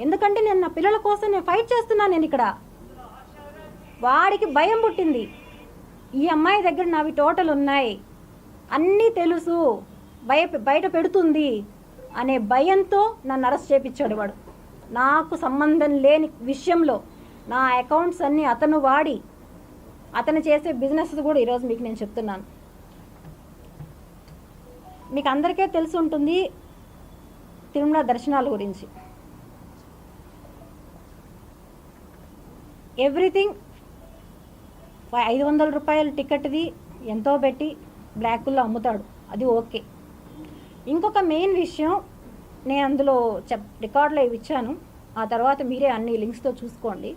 ఎందుకంటే నేను నా పిల్లల కోసం నేను ఫైట్ చేస్తున్నాను. నేను ఇక్కడ వాడికి భయం పుట్టింది, ఈ అమ్మాయి దగ్గర నావి టోటల్ ఉన్నాయి, అన్నీ తెలుసు, బయట పెడుతుంది అనే భయంతో నన్ను అరెస్ట్ చేయించాడు వాడు. నాకు సంబంధం లేని విషయంలో నా అకౌంట్స్ అన్నీ అతను వాడి అతను చేసే బిజినెస్ కూడా ఈరోజు మీకు నేను చెప్తున్నాను. మీకు అందరికీ తెలిసి ఉంటుంది తిరుమల దర్శనాల గురించి. ఎవ్రీథింగ్ 500 రూపాయల టికెట్ది ఎంతో పెట్టి బ్లాకుల్లో అమ్ముతాడు, అది ఓకే. ఇంకొక మెయిన్ విషయం నేను అందులో రికార్డులో ఇచ్చాను, ఆ తర్వాత మీరే అన్ని లింక్స్తో చూసుకోండి.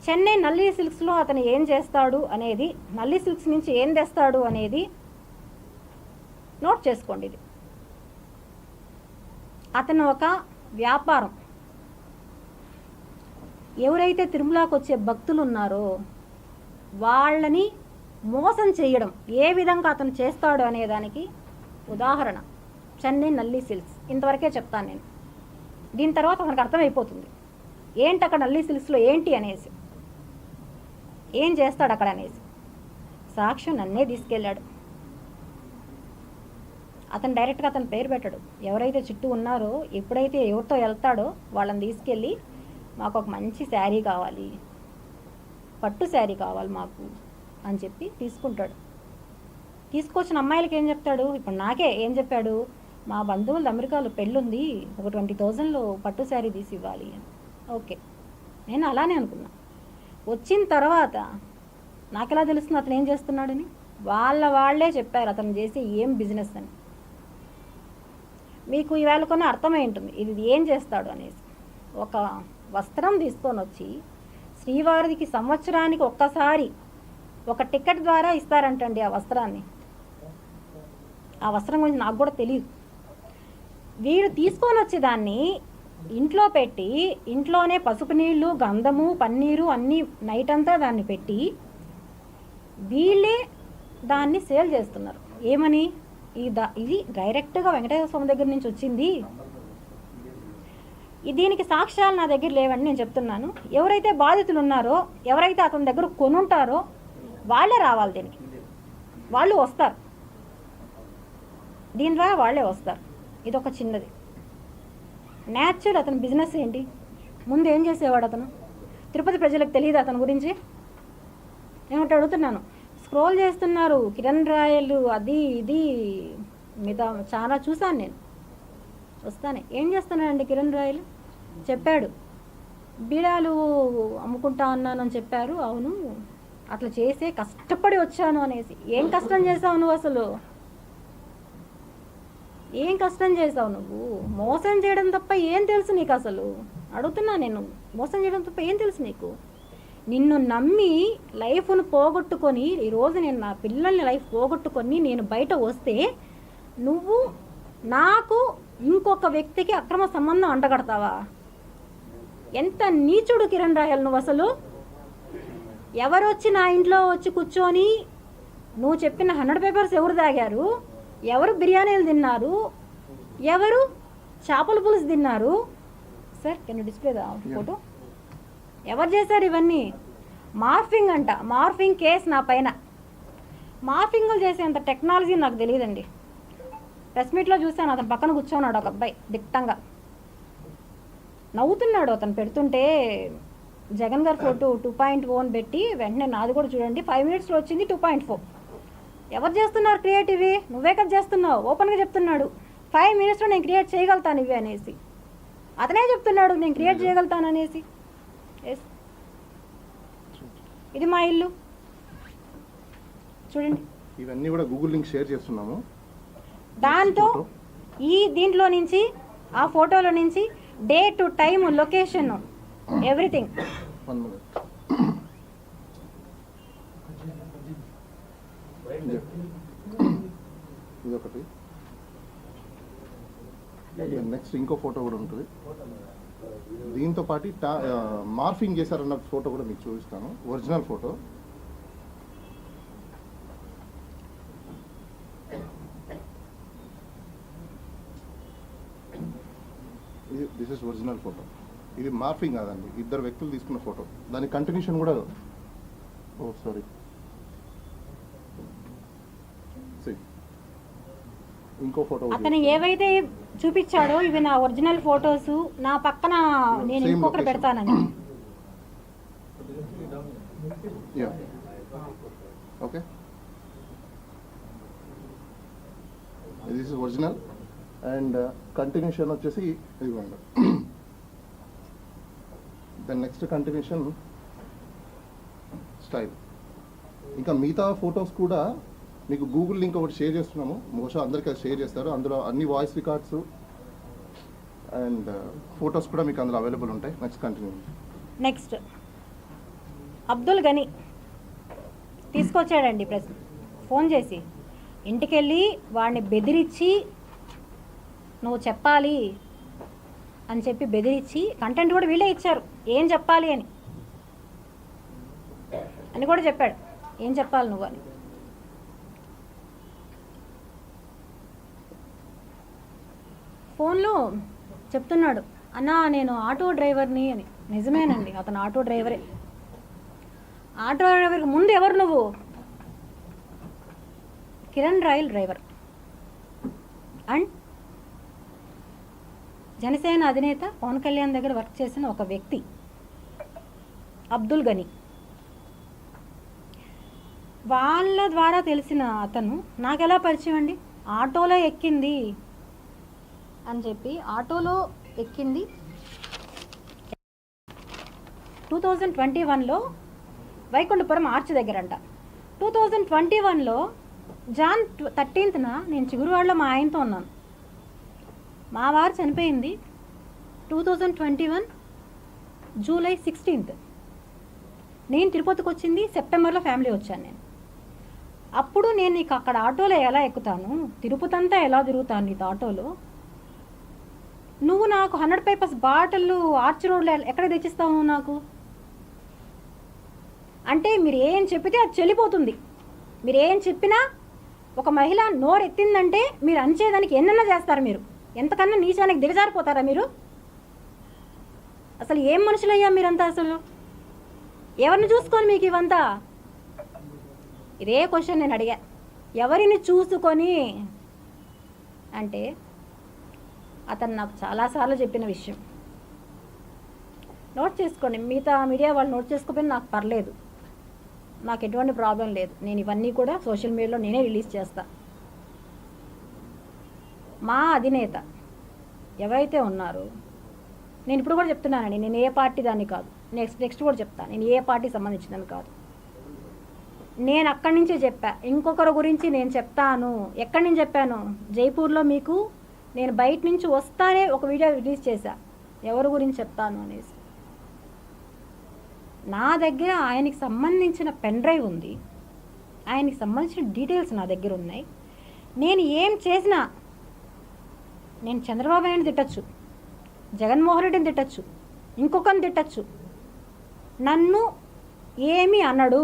చెన్నై నల్లి సిల్క్స్లో అతను ఏం చేస్తాడు అనేది, నల్లి సిల్క్స్ నుంచి ఏం తెస్తాడు అనేది నోట్ చేసుకోండి. ఇది అతను ఒక వ్యాపారం. ఎవరైతే తిరుమలకు వచ్చే భక్తులు ఉన్నారో వాళ్ళని మోసం చేయడం ఏ విధంగా అతను చేస్తాడు అనేదానికి ఉదాహరణ చెన్నై నల్లి సిల్క్స్. ఇంతవరకే చెప్తాను నేను. దీని తర్వాత మనకు అర్థమైపోతుంది ఏంటి అక్కడ నల్లి సిల్క్స్లో ఏంటి అనేసి, ఏం చేస్తాడు అక్కడ అనేసి. సాక్ష్యం నన్నే తీసుకెళ్ళాడు. అతను డైరెక్ట్గా అతను పేరు పెట్టాడు. ఎవరైతే చుట్టూ ఉన్నారో ఎప్పుడైతే ఎవరితో వెళ్తాడో వాళ్ళని తీసుకెళ్ళి మాకు ఒక మంచి శారీ కావాలి, పట్టు శారీ కావాలి మాకు అని చెప్పి తీసుకుంటాడు. తీసుకొచ్చిన అమ్మాయిలకి ఏం చెప్తాడు, ఇప్పుడు నాకే ఏం చెప్పాడు, మా బంధువులు అమెరికాలో పెళ్ళుంది, ఒక 20,000లో పట్టు శారీ తీసి ఇవ్వాలి. ఓకే, నేను అలానే అనుకున్నా. వచ్చిన తర్వాత నాకెలా తెలుస్తుంది అతను ఏం చేస్తున్నాడని? వాళ్ళే చెప్పారు అతను చేసి ఏం బిజినెస్ అని. మీకు ఈవేళ కొన్ని అర్థమై ఉంటుంది ఇది ఏం చేస్తాడు అనేసి. ఒక వస్త్రం తీసుకొని వచ్చి శ్రీవారికి సంవత్సరానికి ఒక్కసారి ఒక టికెట్ ద్వారా ఇస్తారంటండి ఆ వస్త్రాన్ని. ఆ వస్త్రం గురించి నాకు కూడా తెలియదు. వీడు తీసుకొని వచ్చేదాన్ని ఇంట్లో పెట్టి, ఇంట్లోనే పసుపు నీళ్ళు, గంధము, పన్నీరు అన్నీ నైట్ అంతా దాన్ని పెట్టి వీళ్ళే దాన్ని సేల్ చేస్తున్నారు. ఏమని, ఇది డైరెక్ట్గా వెంకటేశ్వర స్వామి దగ్గర నుంచి వచ్చింది, దీనికి సాక్ష్యాలు నా దగ్గర లేవని నేను చెప్తున్నాను. ఎవరైతే బాధితులు ఉన్నారో, ఎవరైతే అతని దగ్గర కొనుంటారో వాళ్ళే రావాలి, దీనికి వాళ్ళు వస్తారు, దీని ద్వారా వాళ్ళే వస్తారు. ఇది ఒక చిన్నది. న్యాచురల్ అతని బిజినెస్ ఏంటి, ముందు ఏం చేసేవాడు అతను? తిరుపతి ప్రజలకు తెలియదు అతని గురించి? ఏమంటే అడుగుతున్నాను. స్క్రోల్ చేస్తున్నారు కిరణ్ రాయలు, అది ఇది మిగతా చాలా చూశాను నేను. వస్తానే ఏం చేస్తున్నానండి కిరణ్ రాయలు చెప్పాడు, బీడాలు అమ్ముకుంటా అన్నానని చెప్పారు. అవును, అట్లా చేసే కష్టపడి వచ్చాను అనేసి. ఏం కష్టం చేసావు నువ్వు అసలు? ఏం కష్టం చేసావు నువ్వు? మోసం చేయడం తప్ప ఏం తెలుసు నీకు అసలు? అడుగుతున్నా నేను, మోసం చేయడం తప్ప ఏం తెలుసు నీకు? నిన్ను నమ్మి లైఫ్ను పోగొట్టుకొని, ఈరోజు నేను నా పిల్లల్ని లైఫ్ పోగొట్టుకొని నేను బయట వస్తే నువ్వు నాకు ఇంకొక వ్యక్తికి అక్రమ సంబంధం అంటగడతావా? ఎంత నీచుడు కిరణ్ రాయల్ నువ్వు అసలు! ఎవరు వచ్చి నా ఇంట్లో వచ్చి కూర్చొని నువ్వు చెప్పిన 100 పేపర్స్ ఎవరు తాగారు, ఎవరు బిర్యానీలు తిన్నారు, ఎవరు చేపల పులుసు తిన్నారు? Sir can you display the photo? ఎవరు చేశారు ఇవన్నీ? మార్ఫింగ్ అంట, మార్ఫింగ్ కేసు నా పైన. మార్ఫింగ్లు చేసేంత టెక్నాలజీ నాకు తెలియదండి. ప్రెస్ మీట్లో చూశాను, అతను పక్కన కూర్చోన్నాడు ఒక అబ్బాయి దిట్టంగా నవ్వుతున్నాడు. అతను పెడుతుంటే జగన్ గారు ఫోటో 2.0 అని పెట్టి వెంటనే నాది కూడా చూడండి 5 మినిట్స్లో వచ్చింది 2.4. ఎవరు చేస్తున్నారు క్రియేట్? ఇవి నువ్వే కదా చేస్తున్నావు. ఓపెన్గా చెప్తున్నాడు 5 మినిట్స్లో నేను క్రియేట్ చేయగలుగుతాను ఇవి అనేసి. అతనే చెప్తున్నాడు నేను క్రియేట్ చేయగలుగుతాను అనేసి. ఎస్, ఇది మా ఇల్లు చూడండి. ఇవన్నీ కూడా గూగుల్ లింక్ షేర్ చేస్తున్నాము. దాంతో దీంట్లో నుంచి ఆ ఫోటోలో నుంచి డేట్, టైము, లొకేషన్, ఎవ్రీథింగ్. ఇదొకటి. నెక్స్ట్ ఇంకో ఫోటో కూడా ఉంటుంది. దీంతో పాటు మార్ఫింగ్ చేశారన్న ఫోటో కూడా మీకు చూపిస్తాను, original photo. This is original photo. ఇది మార్ఫింగ్ కాదండి, ఇద్దరు వ్యక్తులు తీసుకున్న ఫోటో. దాని కంటిన్యూషన్ కూడా, ఓ సారీ, ఇంకో ఫోటో. అతను ఏవైతే చూపించాడో ఇవి నా ఒరిజినల్ ఫొటోస్, నా పక్కన నేను ఇంకొకరు పెడతానని. Okay, this is original and continuation వచ్చేసి ఇదిగోండి. Then next continuation style. ఇంకా మిగతా ఫొటోస్ కూడా మీకు గూగుల్ లింక్ ఒకటి షేర్ చేస్తున్నాము, బహుశా అందరికీ అది షేర్ చేస్తారు. అందులో అన్ని వాయిస్ రికార్డ్స్ అండ్ ఫొటోస్ కూడా మీకు అందులో అవైలబుల్ ఉంటాయి. నెక్స్ట్ అబ్దుల్ గని తీసుకొచ్చాడండి ఫోన్ చేసి, ఇంటికి వెళ్ళి వాడిని బెదిరించి నువ్వు చెప్పాలి అని చెప్పి బెదిరించి కంటెంట్ కూడా వీళ్ళే ఇచ్చారు, ఏం చెప్పాలి అని కూడా చెప్పాడు, ఏం చెప్పాలి నువ్వు అని. ఫోన్లో చెప్తున్నాడు, అన్నా నేను ఆటో డ్రైవర్ని అని. నిజమేనండి, అతను ఆటో డ్రైవరే. ఆటో డ్రైవర్కి ముందు ఎవరు నువ్వు? Kiran royal driver and Janasena అధినేత పవన్ కళ్యాణ్ దగ్గర వర్క్ చేసిన ఒక వ్యక్తి అబ్దుల్ గని. వాళ్ళ ద్వారా తెలిసిన అతను నాకు ఎలా పరిచయం అండి, ఆటోలో ఎక్కింది అని చెప్పి, ఆటోలో ఎక్కింది 2021లో వైకుంఠపురం ఆర్చ్ దగ్గరంట. 2021లో జాన్ 13న నేను చిగురువాడలో మా ఆయనతో ఉన్నాను. మా వారు చనిపోయింది 2021 జూలై 16th. నేను తిరుపతికి వచ్చింది సెప్టెంబర్లో, ఫ్యామిలీ వచ్చాను నేను. అప్పుడు నేను నీకు అక్కడ ఆటోలో ఎలా ఎక్కుతాను, తిరుపతి అంతా ఎలా తిరుగుతాను నీతో ఆటోలో? నువ్వు నాకు 100 పేపర్స్ బాటిళ్ళు ఆర్చ్ రోడ్లో ఎక్కడ తెచ్చిస్తావు నాకు? అంటే మీరు ఏం చెప్పితే అది చెల్లిపోతుంది. మీరు ఏం చెప్పినా ఒక మహిళ నోరు ఎత్తిందంటే మీరు అంచేదానికి ఎన్నన్నా చేస్తారు. మీరు ఎంతకన్నా నీచానికి దిగజారిపోతారా మీరు? అసలు ఏం మనుషులయ్యా మీరంతా? అసలు ఎవరిని చూసుకొని మీకు ఇవంతా? ఇదే క్వశ్చన్ నేను అడిగా, ఎవరిని చూసుకొని అంటే అతను నాకు చాలాసార్లు చెప్పిన విషయం. నోట్ చేసుకోండి, మిగతా మీడియా వాళ్ళు నోట్ చేసుకోకపోయినా నాకు పర్లేదు, నాకు ఎటువంటి ప్రాబ్లం లేదు. నేను ఇవన్నీ కూడా సోషల్ మీడియాలో నేనే రిలీజ్ చేస్తా. మా అధినేత ఎవరైతే ఉన్నారో, నేను ఇప్పుడు కూడా చెప్తున్నానండి, నేను ఏ పార్టీ దాన్ని కాదు, నెక్స్ట్ కూడా చెప్తాను, నేను ఏ పార్టీకి సంబంధించిందని కాదు. నేను అక్కడి నుంచే చెప్పా, ఇంకొకరి గురించి నేను చెప్తాను. ఎక్కడి నుంచి చెప్పాను? జైపూర్లో మీకు నేను బయట నుంచి వస్తానే ఒక వీడియో రిలీజ్ చేశా, ఎవరి గురించి చెప్తాను అనేసి. నా దగ్గర ఆయనకి సంబంధించిన పెన్ డ్రైవ్ ఉంది, ఆయనకి సంబంధించిన డీటెయిల్స్ నా దగ్గర ఉన్నాయి. నేను ఏం చేసినా, నేను చంద్రబాబు నాయుడిని తిట్టచ్చు, జగన్మోహన్ రెడ్డిని తిట్టచ్చు, ఇంకొకరిని తిట్టచ్చు, నన్ను ఏమీ అనడు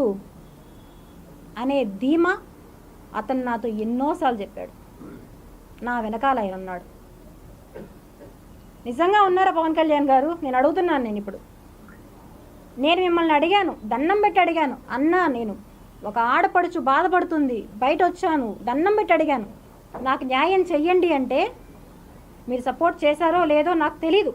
అనే ధీమా అతను నాతో ఎన్నోసార్లు చెప్పాడు. నా వెనకాల ఆయన ఉన్నాడు. నిజంగా ఉన్నారా పవన్ కళ్యాణ్ గారు? నేను అడుగుతున్నాను. నేను మిమ్మల్ని అడిగాను, దండం పెట్టి అడిగాను, అన్నా నేను ఒక ఆడపడుచు బాధపడుతుంది, బయట వచ్చాను, దండం పెట్టి అడిగాను, నాకు న్యాయం చెయ్యండి అంటే మీరు సపోర్ట్ చేశారో లేదో నాకు తెలీదు.